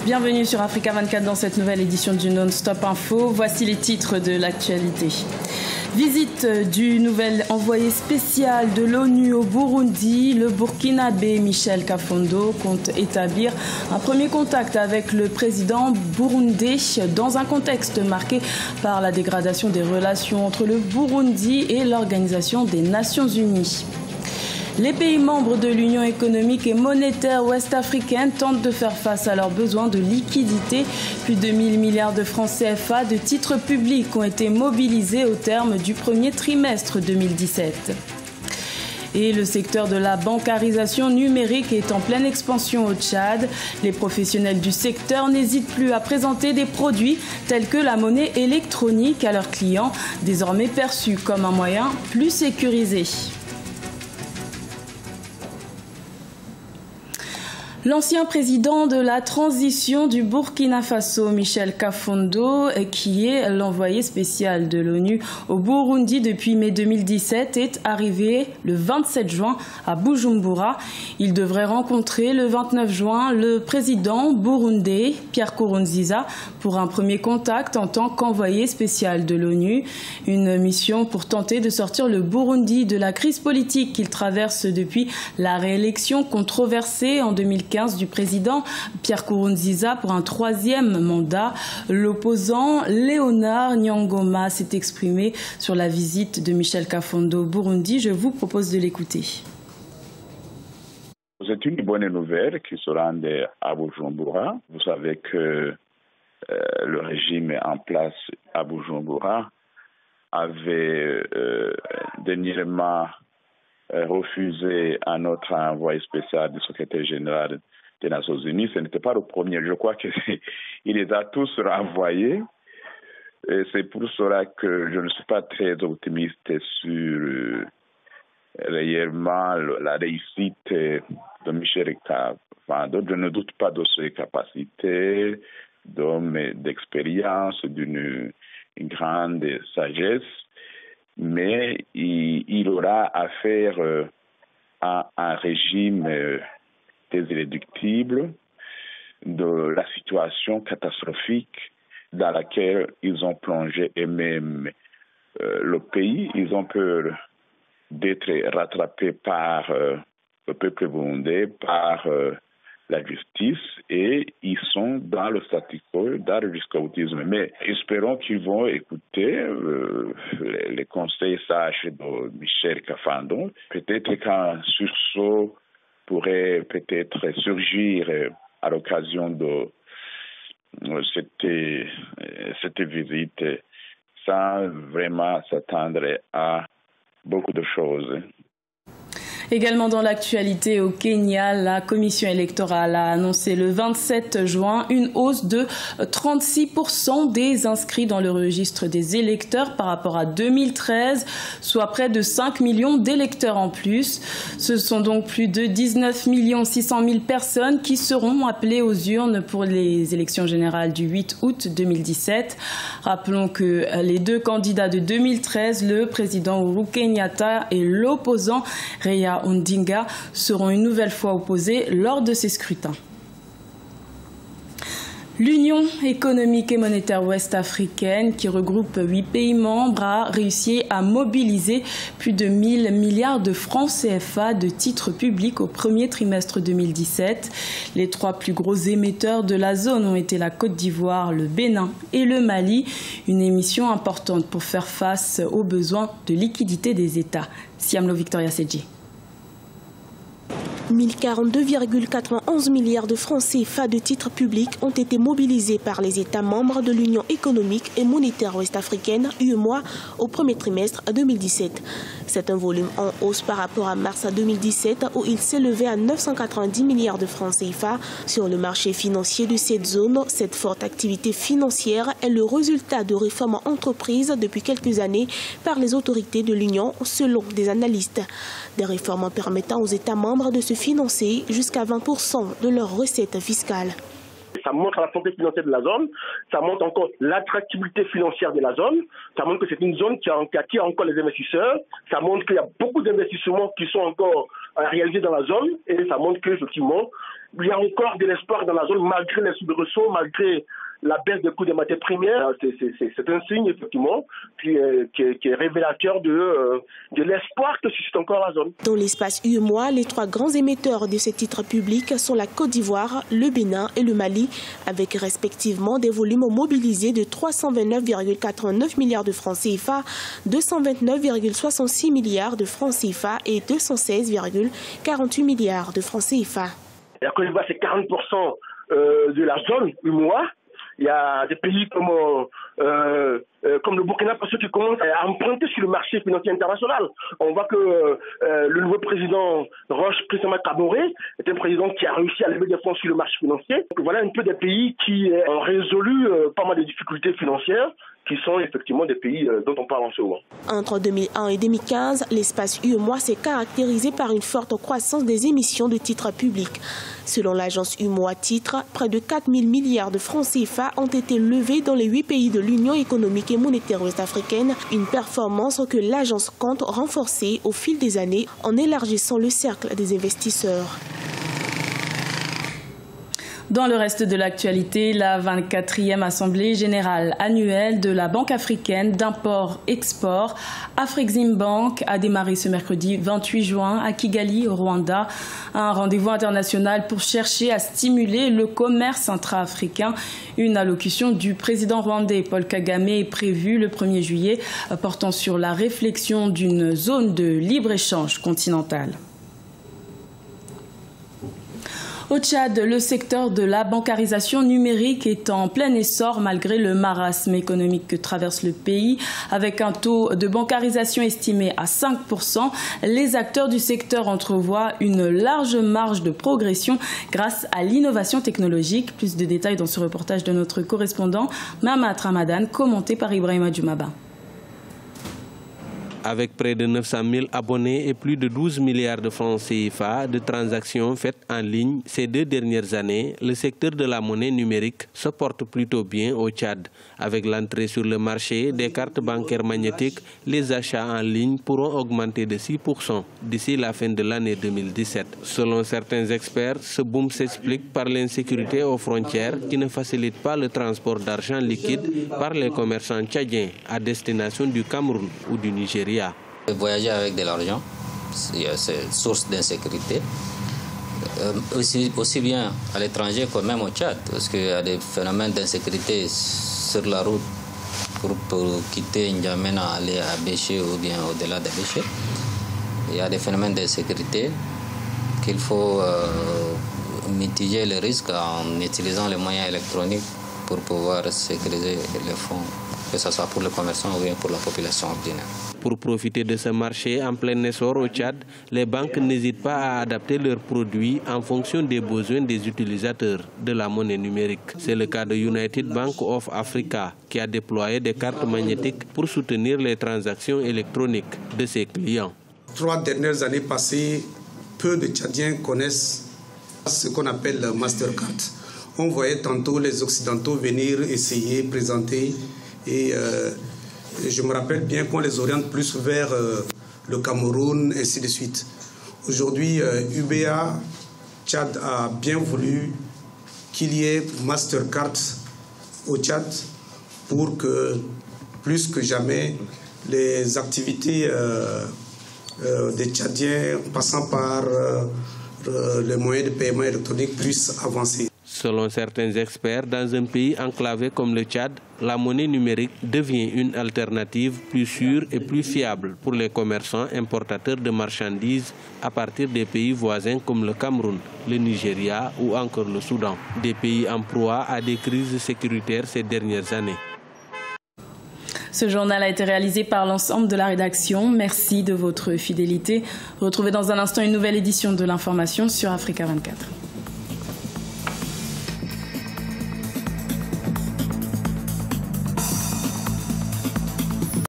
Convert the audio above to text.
Bienvenue sur Africa 24 dans cette nouvelle édition du Non-Stop Info. Voici les titres de l'actualité. Visite du nouvel envoyé spécial de l'ONU au Burundi. Le Burkinabé Michel Kafondo compte établir un premier contact avec le président burundais dans un contexte marqué par la dégradation des relations entre le Burundi et l'Organisation des Nations Unies. Les pays membres de l'Union économique et monétaire ouest-africaine tentent de faire face à leurs besoins de liquidité. Plus de 1000 milliards de francs CFA de titres publics ont été mobilisés au terme du premier trimestre 2017. Et le secteur de la bancarisation numérique est en pleine expansion au Tchad. Les professionnels du secteur n'hésitent plus à présenter des produits tels que la monnaie électronique à leurs clients, désormais perçus comme un moyen plus sécurisé. L'ancien président de la transition du Burkina Faso, Michel Kafondo, qui est l'envoyé spécial de l'ONU au Burundi depuis mai 2017, est arrivé le 27 juin à Bujumbura. Il devrait rencontrer le 29 juin le président burundais, Pierre Nkurunziza, pour un premier contact en tant qu'envoyé spécial de l'ONU. Une mission pour tenter de sortir le Burundi de la crise politique qu'il traverse depuis la réélection controversée en 2015 du président Pierre Nkurunziza pour un troisième mandat. L'opposant Léonard Nyangoma s'est exprimé sur la visite de Michel Kafondo au Burundi. Je vous propose de l'écouter. C'est une bonne nouvelle qui se rend à Bujumbura. Vous savez que le régime en place à Bujumbura avait dernièrement refusé à notre envoyé spécial du secrétaire général des Nations Unies. Ce n'était pas le premier. Je crois qu'il les a tous renvoyés. Et c'est pour cela que je ne suis pas très optimiste sur réellement la réussite de Michel Kafondo. Je ne doute pas de ses capacités, d'homme d'expérience, d'une grande sagesse. Mais il aura affaire à un régime des irréductibles, de la situation catastrophique dans laquelle ils ont plongé et même le pays. Ils ont peur d'être rattrapés par le peuple burundais, par la justice, et ils sont dans le statu quo, dans le jusqu'au-boutisme. Mais espérons qu'ils vont écouter les conseils sages de Michel Kafondo. Peut-être qu'un sursaut pourrait peut-être surgir à l'occasion de cette visite, sans vraiment s'attendre à beaucoup de choses. Également dans l'actualité au Kenya, la commission électorale a annoncé le 27 juin une hausse de 36% des inscrits dans le registre des électeurs par rapport à 2013, soit près de 5 millions d'électeurs en plus. Ce sont donc plus de 19 600 000 personnes qui seront appelées aux urnes pour les élections générales du 8 août 2017. Rappelons que les deux candidats de 2013, le président Uhuru Kenyatta et l'opposant Raila Odinga, seront une nouvelle fois opposés lors de ces scrutins. L'Union économique et monétaire ouest-africaine, qui regroupe 8 pays membres, a réussi à mobiliser plus de 1000 milliards de francs CFA de titres publics au premier trimestre 2017. Les 3 plus gros émetteurs de la zone ont été la Côte d'Ivoire, le Bénin et le Mali. Une émission importante pour faire face aux besoins de liquidité des États. Siamlo Victoria Sedji. 1042,91 milliards de francs CFA de titres publics ont été mobilisés par les États membres de l'Union économique et monétaire ouest-africaine, UEMOA, au premier trimestre 2017. C'est un volume en hausse par rapport à mars 2017 où il s'élevait à 990 milliards de francs CFA. Sur le marché financier de cette zone, cette forte activité financière est le résultat de réformes entreprises depuis quelques années par les autorités de l'Union, selon des analystes. Des réformes permettant aux États membres de se financer jusqu'à 20% de leurs recettes fiscales. Ça montre la santé financière de la zone, ça montre encore l'attractivité financière de la zone, ça montre que c'est une zone qui attire encore les investisseurs, ça montre qu'il y a beaucoup d'investissements qui sont encore réalisés dans la zone et ça montre qu'effectivement, il y a encore de l'espoir dans la zone, malgré les soubresauts, malgré la baisse des coûts des matières premières. C'est un signe, effectivement, qui est révélateur de l'espoir que suscite encore la zone. Dans l'espace UEMOA, les 3 grands émetteurs de ces titres publics sont la Côte d'Ivoire, le Bénin et le Mali, avec respectivement des volumes mobilisés de 329,89 milliards de francs CFA, 229,66 milliards de francs CFA et 216,48 milliards de francs CFA. La Côte d'Ivoire, c'est 40% de la zone UEMOA. Il y a des pays comme le Burkina Faso qui commencent à emprunter sur le marché financier international. On voit que le nouveau président Roch Christian Kaboré est un président qui a réussi à lever des fonds sur le marché financier. Donc voilà un peu des pays qui ont résolu pas mal de difficultés financières, qui sont effectivement des pays dont on parle en ce moment. Entre 2001 et 2015, l'espace UEMOA s'est caractérisé par une forte croissance des émissions de titres publics. Selon l'agence UEMOA Titres, près de 4 000 milliards de francs CFA ont été levés dans les 8 pays de l'Union économique et monétaire ouest-africaine, une performance que l'agence compte renforcer au fil des années en élargissant le cercle des investisseurs. Dans le reste de l'actualité, la 24e Assemblée générale annuelle de la Banque africaine d'import-export, Afreximbank, a démarré ce mercredi 28 juin à Kigali, au Rwanda. Un rendez-vous international pour chercher à stimuler le commerce intra-africain. Une allocution du président rwandais Paul Kagame est prévue le 1er juillet, portant sur la réflexion d'une zone de libre-échange continentale. Au Tchad, le secteur de la bancarisation numérique est en plein essor malgré le marasme économique que traverse le pays. Avec un taux de bancarisation estimé à 5%, les acteurs du secteur entrevoient une large marge de progression grâce à l'innovation technologique. Plus de détails dans ce reportage de notre correspondant Mahamat Ramadan, commenté par Ibrahima Djoumaba. Avec près de 900 000 abonnés et plus de 12 milliards de francs CFA de transactions faites en ligne ces 2 dernières années, le secteur de la monnaie numérique se porte plutôt bien au Tchad. Avec l'entrée sur le marché des cartes bancaires magnétiques, les achats en ligne pourront augmenter de 6% d'ici la fin de l'année 2017. Selon certains experts, ce boom s'explique par l'insécurité aux frontières qui ne facilite pas le transport d'argent liquide par les commerçants tchadiens à destination du Cameroun ou du Nigeria. Voyager avec de l'argent, c'est source d'insécurité, aussi bien à l'étranger que même au Tchad, parce qu'il y a des phénomènes d'insécurité sur la route pour quitter N'Djamena, aller à Béché ou bien au-delà de Béché. Il y a des phénomènes d'insécurité qu'il faut mitiger les risques en utilisant les moyens électroniques pour pouvoir sécuriser les fonds, que ce soit pour les commerçants ou bien pour la population ordinaire. Pour profiter de ce marché en plein essor au Tchad, les banques n'hésitent pas à adapter leurs produits en fonction des besoins des utilisateurs de la monnaie numérique. C'est le cas de United Bank of Africa qui a déployé des cartes magnétiques pour soutenir les transactions électroniques de ses clients. 3 dernières années passées, peu de Tchadiens connaissent ce qu'on appelle le Mastercard. On voyait tantôt les Occidentaux venir essayer, présenter et je me rappelle bien qu'on les oriente plus vers le Cameroun, et ainsi de suite. Aujourd'hui, UBA, Tchad a bien voulu qu'il y ait Mastercard au Tchad pour que, plus que jamais, les activités des Tchadiens passant par les moyens de paiement électronique puissent avancer. Selon certains experts, dans un pays enclavé comme le Tchad, la monnaie numérique devient une alternative plus sûre et plus fiable pour les commerçants importateurs de marchandises à partir des pays voisins comme le Cameroun, le Nigeria ou encore le Soudan, des pays en proie à des crises sécuritaires ces dernières années. Ce journal a été réalisé par l'ensemble de la rédaction. Merci de votre fidélité. Retrouvez dans un instant une nouvelle édition de l'information sur Africa 24.